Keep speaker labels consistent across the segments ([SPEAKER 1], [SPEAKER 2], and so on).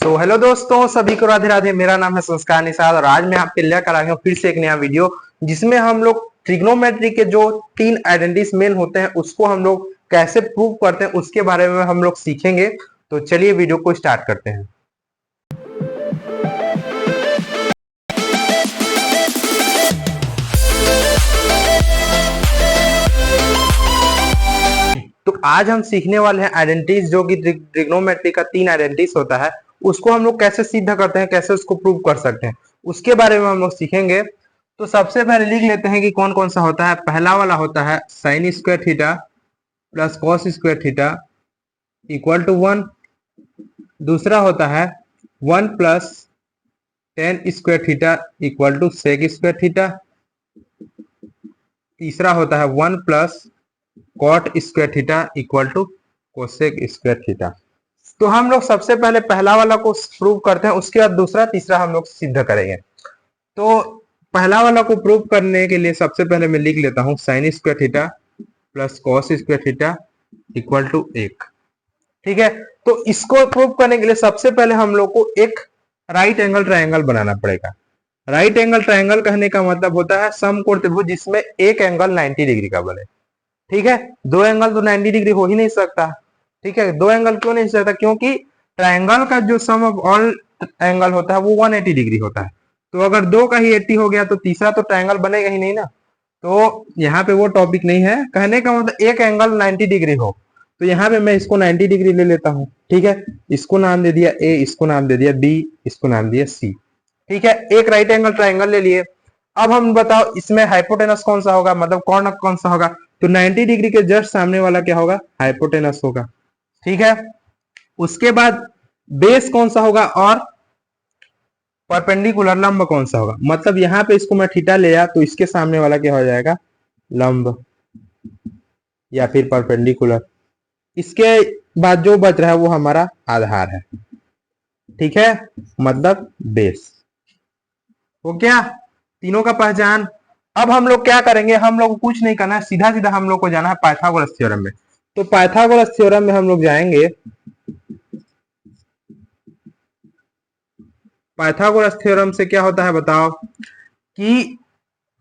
[SPEAKER 1] Hello दोस्तों, सभी को राधे राधे। मेरा नाम है संस्कार निषाद और आज मैं आपके लेकर आया हूँ फिर से एक नया वीडियो, जिसमें हम लोग ट्रिग्नोमेट्री के जो तीन आइडेंटिटीज मेन होते हैं उसको हम लोग कैसे प्रूव करते हैं उसके बारे में हम लोग सीखेंगे। तो चलिए वीडियो को स्टार्ट करते हैं। तो आज हम सीखने वाले हैं आइडेंटिटीज, जो कि ट्रिग्नोमेट्री का तीन आइडेंटिटीज होता है उसको हम लोग कैसे सिद्ध करते हैं, कैसे उसको प्रूव कर सकते हैं उसके बारे में हम लोग सीखेंगे। तो सबसे पहले लिख लेते हैं कि कौन कौन सा होता है। पहला वाला होता है sine square theta plus cos square theta equal to 1। दूसरा होता है 1 plus tan square theta equal to sec square theta. तीसरा होता है 1 plus cot square theta equal to cosec square theta. तो हम लोग सबसे पहले पहला वाला को प्रूव करते हैं, उसके बाद दूसरा तीसरा हम लोग सिद्ध करेंगे। तो पहला वाला को प्रूव करने के लिए सबसे पहले मैं लिख लेता हूं sine square theta plus cos square theta equal to 1। ठीक है, तो इसको प्रूव करने के लिए सबसे पहले हम लोग को एक राइट एंगल ट्रायंगल बनाना पड़ेगा। राइट एंगल ट्रायंगल कहने का मतलब होता है समकोण त्रिभुज जिसमें एक एंगल 90 डिग्री का बने। ठीक है, दो एंगल तो 90 डिग्री हो ही नहीं सकता। ठीक है, दो एंगल क्यों नहीं सकता? क्योंकि ट्रायंगल का जो सम ऑफ ऑल एंगल होता है वो 180 डिग्री होता है। तो अगर दो का ही 80 हो गया तो तीसरा तो ट्रायंगल बनेगा ही नहीं ना। तो यहाँ पे वो टॉपिक नहीं है। कहने का मतलब एक एंगल 90 डिग्री हो, तो यहाँ पे मैं इसको 90 डिग्री ले लेता हूँ। ठीक है, इसको नाम दे दिया ए, इसको नाम दे दिया बी, इसको नाम दिया सी। ठीक है, एक राइट एंगल ट्रायंगल ले लिए। अब हम बताओ इसमें हाइपोटेनस कौन सा होगा, मतलब कौन कौन सा होगा? तो 90 डिग्री के जस्ट सामने वाला क्या होगा? हाइपोटेनस होगा। ठीक है, उसके बाद बेस कौन सा होगा और परपेंडिकुलर लंब कौन सा होगा? मतलब यहाँ पे इसको मैं थीटा लिया तो इसके सामने वाला क्या हो जाएगा? लंब या फिर परपेंडिकुलर। इसके बाद जो बच रहा है वो हमारा आधार है। ठीक है, मतलब बेस हो गया तीनों का पहचान। अब हम लोग क्या करेंगे? हम लोग को कुछ नहीं करना है, सीधा सीधा हम लोग को जाना है पाइथागोरस थ्योरम में। तो पाइथागोरस थ्योरम में हम लोग जाएंगे। पाइथागोरस थ्योरम से क्या होता है बताओ? कि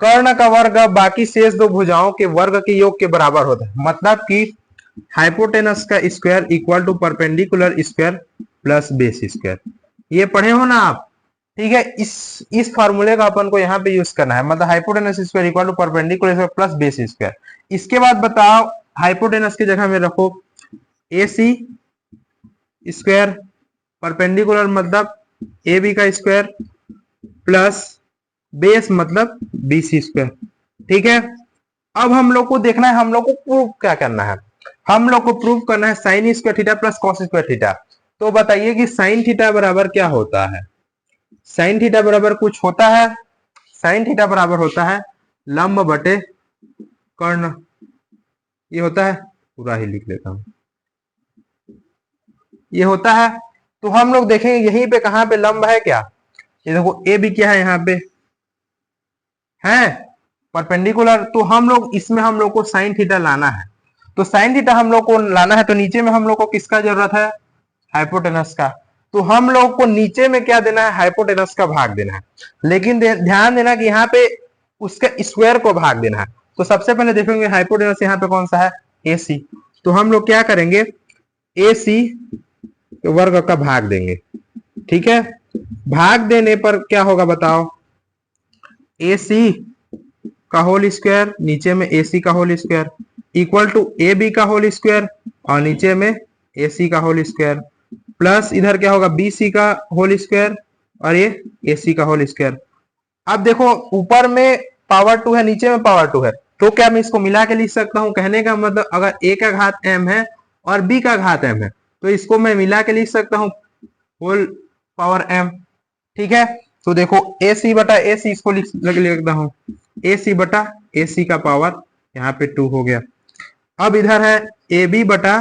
[SPEAKER 1] कर्ण का वर्ग बाकी शेष दो भुजाओं के वर्ग के योग के बराबर होता है। मतलब कि हाइपोटेनस का square equal to perpendicular square plus base square. ये पढ़े हो ना आप? ठीक है, इस फार्मूले का अपन को यहाँ पे यूज करना है। मतलब hypotenuse square equal to perpendicular square plus base square. इसके बाद बताओ हाइपोटेनस की जगह में रखो ए सी स्क्वायर, परपेंडिकुलर मतलब ए बी का स्क्वायर प्लस बेस मतलब बी सी स्क्वायर। ठीक है, अब हम लोग को देखना है, हम लोग को प्रूव क्या करना है? हम लोग को प्रूव करना है sine square theta plus cos square theta. तो बताइए कि साइन थीटा बराबर क्या होता है? साइन थीटा बराबर कुछ होता है? साइन थीटा बराबर होता है लंब बटे कर्ण। ये होता है, पूरा ही लिख लेता हूं, ये होता है। तो हम लोग देखेंगे यहीं पे कहां पे लंब है क्या? ये देखो ए भी क्या है यहाँ पे है परपेंडिकुलर। तो हम लोग इसमें हम लोग को साइन थीटा लाना है। तो साइन थीटा हम लोग को लाना है तो नीचे में हम लोग को किसका जरूरत है? हाइपोटेनस का। तो हम लोग को नीचे में क्या देना है? हाइपोटेनस का भाग देना है। लेकिन ध्यान देना कि यहाँ पे उसके स्क्वायर को भाग देना है। तो सबसे पहले देखेंगे हाइपोटेनस यहाँ पे कौन सा है? ए सी। तो हम लोग क्या करेंगे? ए सी वर्ग का भाग देंगे। ठीक है, भाग देने पर क्या होगा बताओ? ए सी का होल स्क्वायर, नीचे में ए सी का whole square equal to A B का होल स्क्वायर और नीचे में ए सी का होल स्क्वायर प्लस इधर क्या होगा? बी सी का होल स्क्वायर और ये ए सी का होल स्क्वायर। अब देखो ऊपर में पावर 2 है, नीचे में पावर 2 है, तो क्या मैं इसको मिला के लिख सकता हूं? कहने का मतलब अगर ए का घात m है और b का घात m है तो इसको मैं मिला के लिख सकता हूं होल पावर m। ठीक है, तो देखो ए सी बटा ए सी, इसको लिख लेता हूं ए सी बटा ए सी का पावर यहाँ पे 2 हो गया। अब इधर है ए बी बटा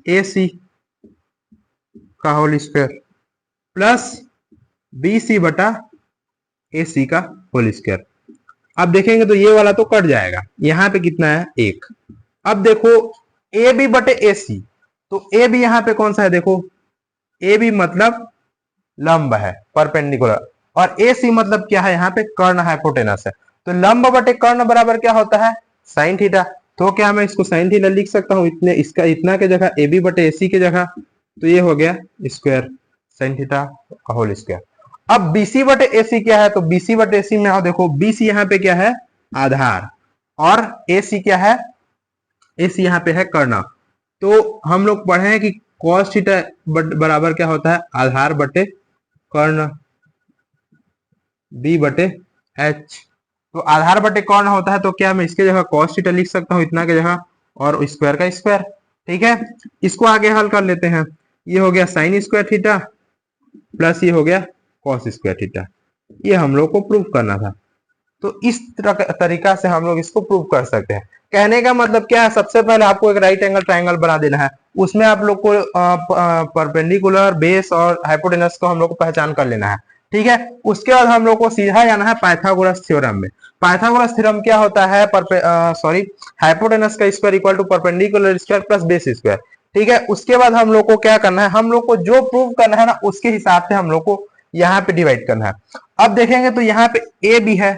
[SPEAKER 1] ए सी का whole square plus B C बटा ए सी का होल स्क्वायर। अब देखेंगे तो ये वाला तो कट जाएगा, यहाँ पे कितना है? 1। अब देखो ए बी बटे ए सी, तो ए बी यहाँ पे कौन सा है? देखो ए बी मतलब लंब है परपेंडिकुलर, और ए सी मतलब क्या है, यहाँ पे कर्ण हाइपोटेनस है। तो लंब बटे कर्ण बराबर क्या होता है, साइन थीटा। तो क्या मैं इसको साइन थीटा लिख सकता हूँ, इतने इसका इतना के जगह ए बी बटे ए सी के जगह, तो ये हो गया square sine theta whole square. अब बीसी बटे एसी क्या है, तो बीसी बटे एसी में आओ देखो, बीसी यहाँ पे क्या है आधार, और एसी क्या है, एसी यहाँ पे है कर्ण। तो हम लोग पढ़े हैं कि cos थीटा बराबर क्या होता है, आधार बटे कर्ण बी बटे एच। तो आधार बटे कर्ण होता है, तो क्या मैं इसके जगह cos थीटा लिख सकता हूँ इतना के जगह, और स्क्वायर का स्क्वायर। ठीक है, इसको आगे हल कर लेते हैं। ये हो गया साइन स्क्वायर थीटा प्लस ये हो गया कॉस स्क्वायर थीटा। ये हम लोग को प्रूव करना था। तो इस तरीका से हम लोग इसको प्रूव कर सकते हैं। कहने का मतलब क्या है, सबसे पहले आपको एक राइट एंगल ट्राइंगल बना देना है, उसमें आप लोग को परपेंडिकुलर, बेस और हाइपोटेनस को हम लोग को पहचान कर लेना है। ठीक है, उसके बाद हम लोग को सीधा जाना है पाइथागोरस थ्योरम में। पाइथागोरस थ्योरम क्या होता है, हाइपोटेनस का square equal to perpendicular square plus base square. ठीक है, उसके बाद हम लोग को क्या करना है, हम लोग को जो प्रूव करना है ना उसके हिसाब से हम लोग को यहाँ पे डिवाइड करना है। अब देखेंगे तो यहाँ पे ए बी है।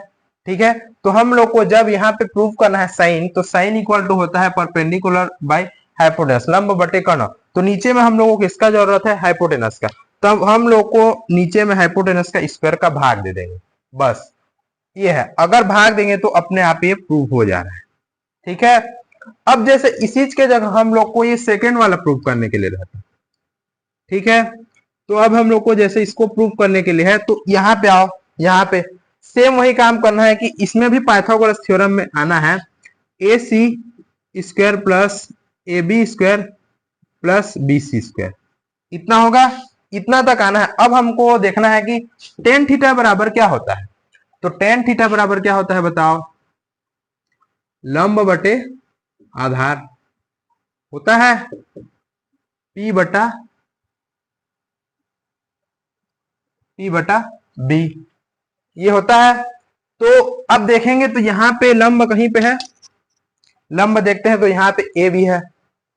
[SPEAKER 1] ठीक है, तो हम लोग को जब यहाँ पे प्रूव करना है साइन, तो साइन इक्वल टू होता है परपेंडिकुलर बाय हाइपोटेनस, लंब बटे कर्ण। तो नीचे में हम लोगों को किसका जरूरत है, हाइपोटेनस का। तब हम लोग को नीचे में हाइपोटेनस का स्क्वायर का भाग दे देंगे, बस ये है। अगर भाग देंगे तो अपने आप ये प्रूव हो जा रहा है। ठीक है, अब जैसे इसी के जगह हम लोग को ये सेकेंड वाला प्रूव करने के लिए रहता है। ठीक है, तो अब हम लोग को जैसे इसको प्रूव करने के लिए है, तो यहाँ पे आओ, यहाँ पे सेम वही काम करना है कि इसमें भी पाइथागोरस थ्योरम में आना है। A c square plus a b square plus B c square, इतना होगा, इतना तक आना है। अब हमको देखना है कि टेन थीटा बराबर क्या होता है। तो टेन थीटा बराबर क्या होता है बताओ, लंब बटे आधार होता है पी बटा बी, ये होता है। तो अब देखेंगे तो यहाँ पे लंब कहीं पे है, लंब देखते हैं तो यहाँ पे ए भी है।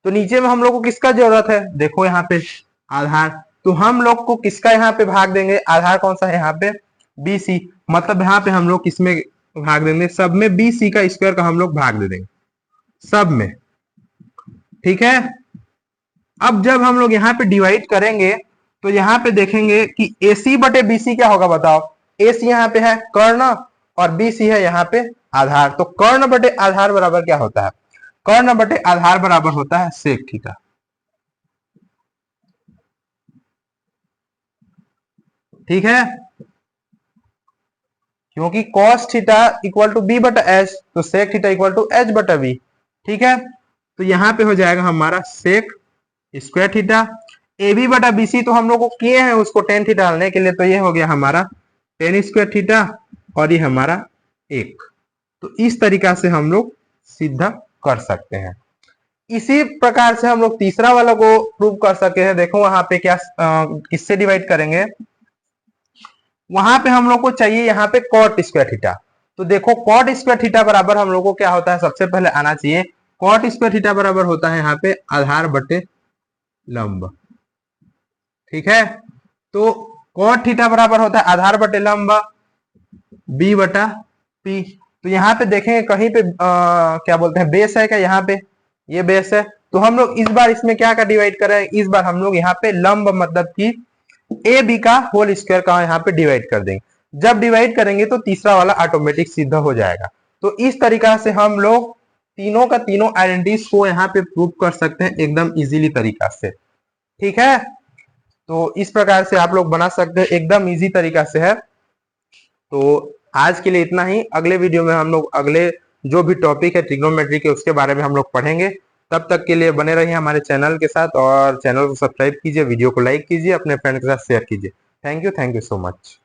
[SPEAKER 1] तो नीचे में हम लोग को किसका जरूरत है, देखो यहाँ पे आधार। तो हम लोग को किसका यहाँ पे भाग देंगे, आधार कौन सा है यहाँ पे बी सी, मतलब यहाँ पे हम लोग किसमें भाग देंगे, सब में बी सी का स्क्वायर का हम लोग भाग दे देंगे सब में। ठीक है, अब जब हम लोग यहाँ पे डिवाइड करेंगे तो यहाँ पे देखेंगे कि AC बटे BC क्या होगा बताओ। AC यहाँ पे है कर्ण और BC है यहाँ पे आधार। तो कर्ण बटे आधार बराबर क्या होता है, कर्ण बटे आधार बराबर होता है सेक थीटा। ठीक है, क्योंकि cos theta equal to B बटा एच, तो sec theta equal to H बटा बी। ठीक है, तो यहाँ पे हो जाएगा हमारा sec square theta. A B बटा बी सी तो हम लोग को किए हैं उसको टेन थीटा डालने के लिए, तो ये हो गया हमारा टेन स्क्वायर थीटा और ये हमारा एक। तो इस तरीका से हम लोग सीधा कर सकते हैं। इसी प्रकार से हम लोग तीसरा वाला को प्रूव कर सकते हैं। देखो वहां पे क्या किससे डिवाइड करेंगे, वहां पे हम लोग को चाहिए यहाँ पे कॉट स्क्वायर थीटा। तो देखो कॉट स्क्वायर थीटा बराबर हम लोग को क्या होता है, सबसे पहले आना चाहिए कॉट स्क्वायर थीटा बराबर होता है यहाँ पे आधार बटे लंब। ठीक है, तो कॉट थीटा बराबर होता है आधार बटे लंब बी बटा पी। तो यहाँ पे देखेंगे कहीं पे क्या बोलते हैं बेस है क्या, यहाँ पे ये बेस है। तो हम लोग इस बार इसमें क्या का डिवाइड करें, इस बार हम लोग यहाँ पे लंब मतलब कि ए बी का होल स्क्वायर का यहाँ पे डिवाइड कर देंगे। जब डिवाइड करेंगे तो तीसरा वाला ऑटोमेटिक सीधा हो जाएगा। तो इस तरीका से हम लोग तीनों का तीनों आइडेंटिटीज को यहाँ पे प्रूव कर सकते हैं एकदम इजीली तरीका से। ठीक है, तो इस प्रकार से आप लोग बना सकते हैं, एकदम इजी तरीका से है। तो आज के लिए इतना ही। अगले वीडियो में हम लोग अगले जो भी टॉपिक है ट्रिग्नोमेट्री के उसके बारे में हम लोग पढ़ेंगे। तब तक के लिए बने रहिए हमारे चैनल के साथ और चैनल को सब्सक्राइब कीजिए, वीडियो को लाइक कीजिए, अपने फ्रेंड के साथ शेयर कीजिए। Thank you so much.